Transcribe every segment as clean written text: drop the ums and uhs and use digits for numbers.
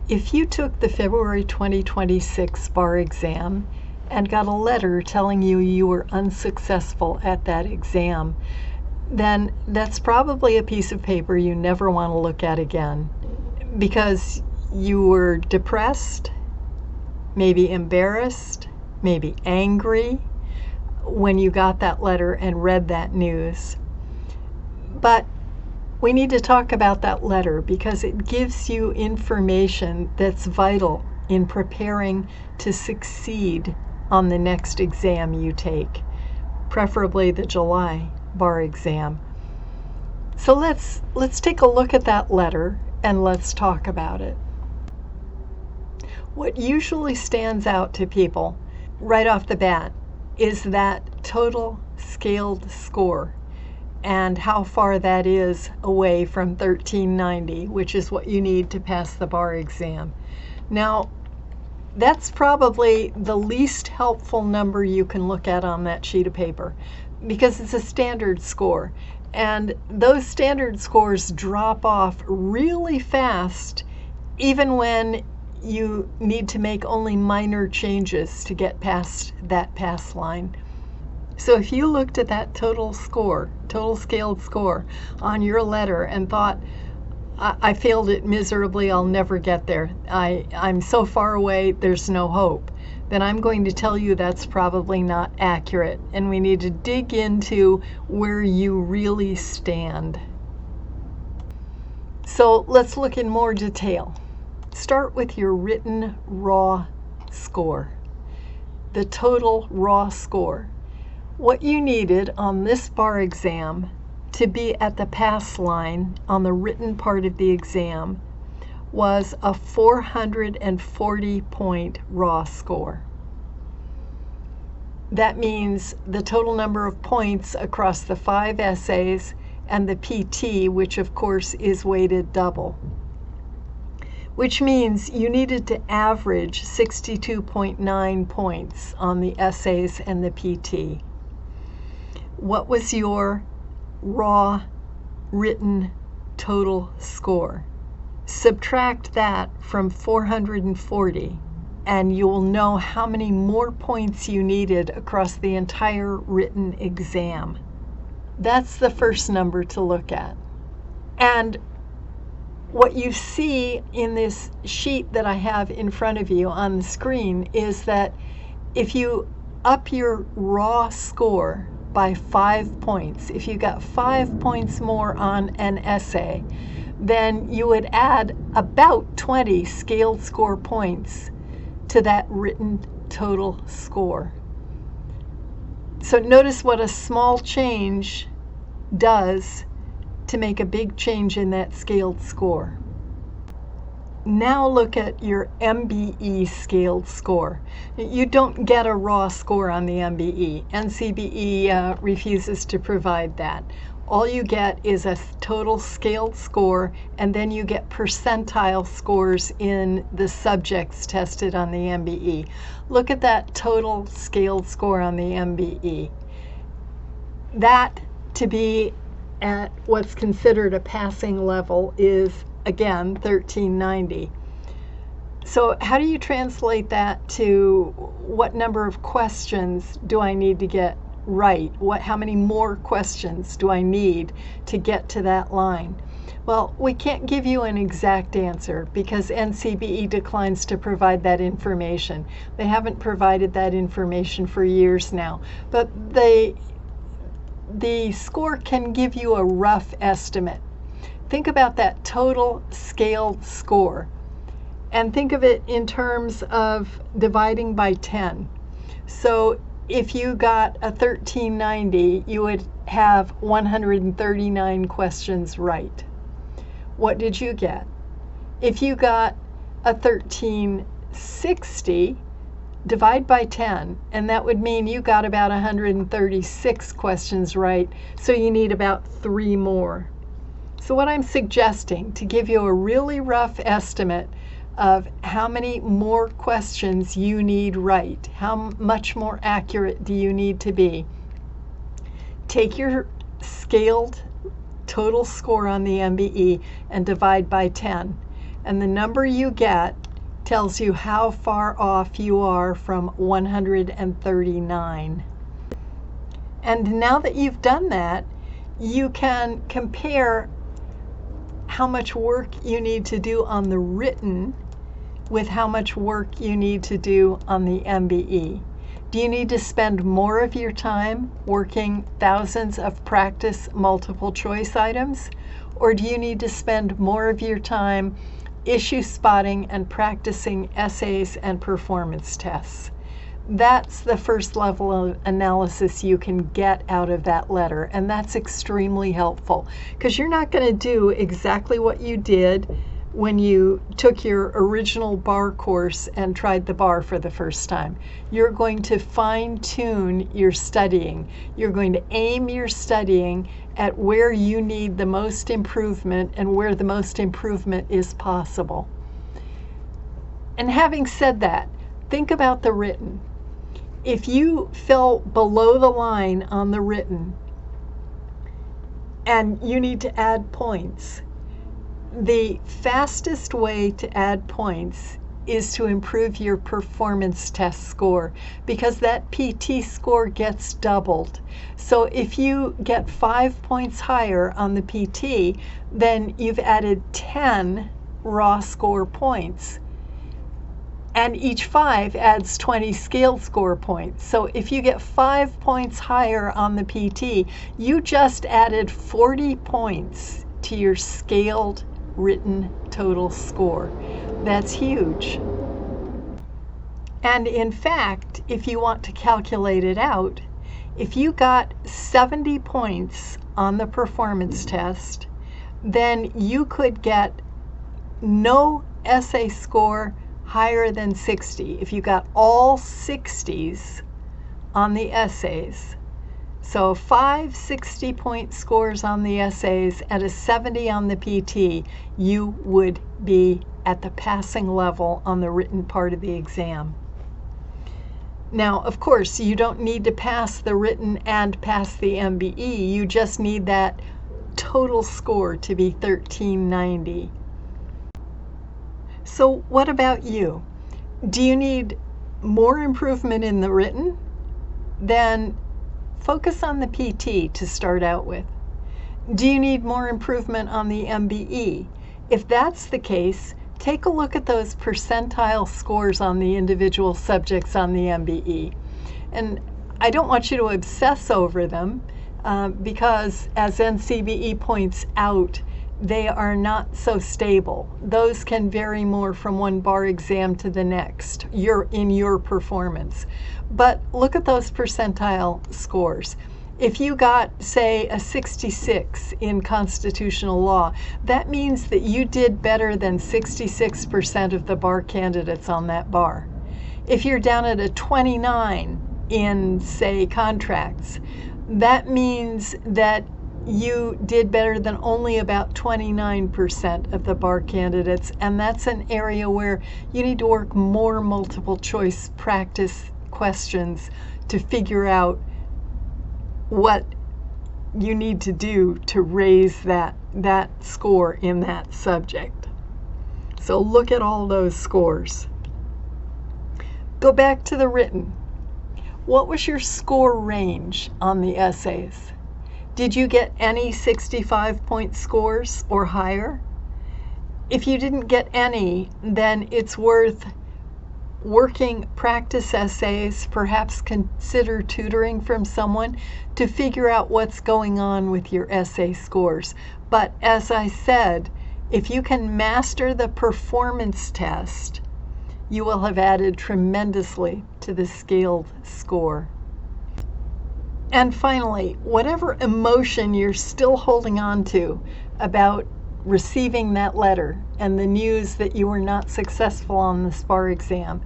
If you took the February 2026 bar exam and got a letter telling you you were unsuccessful at that exam, then that's probably a piece of paper you never want to look at again, because you were depressed, maybe embarrassed, maybe angry when you got that letter and read that news. But we need to talk about that letter because it gives you information that's vital in preparing to succeed on the next exam you take, preferably the July bar exam. So let's take a look at that letter and let's talk about it. What usually stands out to people right off the bat is that total scaled score and how far that is away from 1390, which is what you need to pass the bar exam. Now, that's probably the least helpful number you can look at on that sheet of paper because it's a standard score. And those standard scores drop off really fast, even when you need to make only minor changes to get past that pass line. So if you looked at that total scaled score on your letter and thought, I failed it miserably, I'll never get there, I'm so far away, there's no hope, then I'm going to tell you that's probably not accurate, and we need to dig into where you really stand. So let's look in more detail. Start with your written raw score, the total raw score. What you needed on this bar exam to be at the pass line on the written part of the exam was a 440-point raw score. That means the total number of points across the 5 essays and the PT, which of course is weighted double, which means you needed to average 62.9 points on the essays and the PT. What was your raw written total score? Subtract that from 440 and you'll know how many more points you needed across the entire written exam. That's the first number to look at. And what you see in this sheet that I have in front of you on the screen is that if you up your raw score by 5 points, if you got 5 points more on an essay, then you would add about 20 scaled score points to that written total score. So notice what a small change does to make a big change in that scaled score. Now look at your MBE scaled score. You don't get a raw score on the MBE. NCBE refuses to provide that. All you get is a total scaled score, and then you get percentile scores in the subjects tested on the MBE. Look at that total scaled score on the MBE. That, to be at what's considered a passing level, is again 1390. So how do you translate that to what number of questions do I need to get right? How many more questions do I need to get to that line? Well, we can't give you an exact answer because NCBE declines to provide that information. They haven't provided that information for years now, but the score can give you a rough estimate. Think about that total scaled score and think of it in terms of dividing by 10. So if you got a 1390, you would have 139 questions right. What did you get? If you got a 1360, divide by 10, and that would mean you got about 136 questions right, so you need about 3 more. So what I'm suggesting, to give you a really rough estimate of how many more questions you need right, how much more accurate do you need to be, take your scaled total score on the MBE and divide by 10. And the number you get tells you how far off you are from 139. And now that you've done that, you can compare how much work you need to do on the written with how much work you need to do on the MBE. Do you need to spend more of your time working thousands of practice multiple choice items? Or do you need to spend more of your time issue spotting and practicing essays and performance tests? That's the first level of analysis you can get out of that letter, and that's extremely helpful because you're not going to do exactly what you did when you took your original bar course and tried the bar for the first time. You're going to fine-tune your studying. You're going to aim your studying at where you need the most improvement and where the most improvement is possible. And having said that, think about the written. If you fell below the line on the written and you need to add points, the fastest way to add points is to improve your performance test score because that PT score gets doubled. So if you get 5 points higher on the PT, then you've added 10 raw score points. And each 5 adds 20 scaled score points. So if you get 5 points higher on the PT, you just added 40 points to your scaled written total score. That's huge. And in fact, if you want to calculate it out, if you got 70 points on the performance test, then you could get no essay score higher than 60. If you got all 60s on the essays, so 5 60-point scores on the essays and a 70 on the PT, you would be at the passing level on the written part of the exam. Now, of course, you don't need to pass the written and pass the MBE. You just need that total score to be 1390. So what about you? Do you need more improvement in the written? Then focus on the PT to start out with. Do you need more improvement on the MBE? If that's the case, take a look at those percentile scores on the individual subjects on the MBE. And I don't want you to obsess over them because, as NCBE points out, they are not so stable. Those can vary more from one bar exam to the next in your performance. But look at those percentile scores. If you got, say, a 66 in constitutional law, that means that you did better than 66% of the bar candidates on that bar. If you're down at a 29 in, say, contracts, that means that you did better than only about 29% of the bar candidates, and that's an area where you need to work more multiple choice practice questions to figure out what you need to do to raise that score in that subject. So look at all those scores. Go back to the written. What was your score range on the essays? Did you get any 65-point scores or higher? If you didn't get any, then it's worth working practice essays, perhaps consider tutoring from someone to figure out what's going on with your essay scores. But as I said, if you can master the performance test, you will have added tremendously to the scaled score. And finally, whatever emotion you're still holding on to about receiving that letter and the news that you were not successful on the SPAR exam,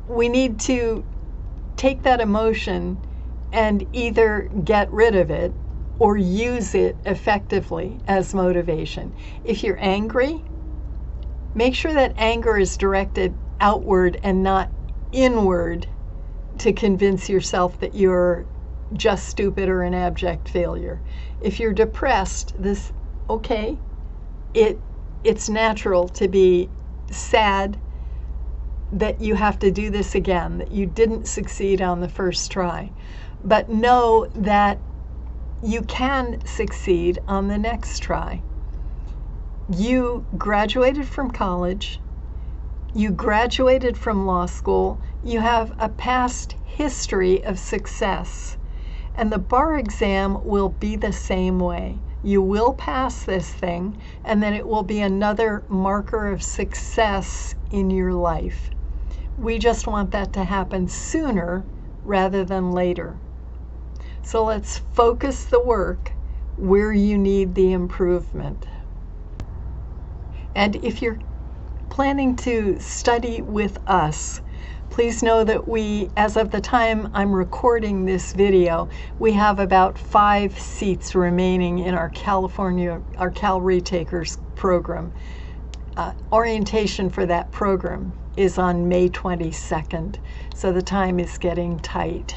we need to take that emotion and either get rid of it or use it effectively as motivation. If you're angry, make sure that anger is directed outward and not inward to convince yourself that you're just stupid or an abject failure. If you're depressed, it it's natural to be sad that you have to do this again, that you didn't succeed on the first try. But know that you can succeed on the next try. You graduated from college, you graduated from law school, you have a past history of success, and the bar exam will be the same way. You will pass this thing, and then it will be another marker of success in your life. We just want that to happen sooner rather than later. So let's focus the work where you need the improvement. And if you're planning to study with us, please know that we, as of the time I'm recording this video, we have about 5 seats remaining in our Cal Retakers program. Orientation for that program is on May 22nd, so the time is getting tight.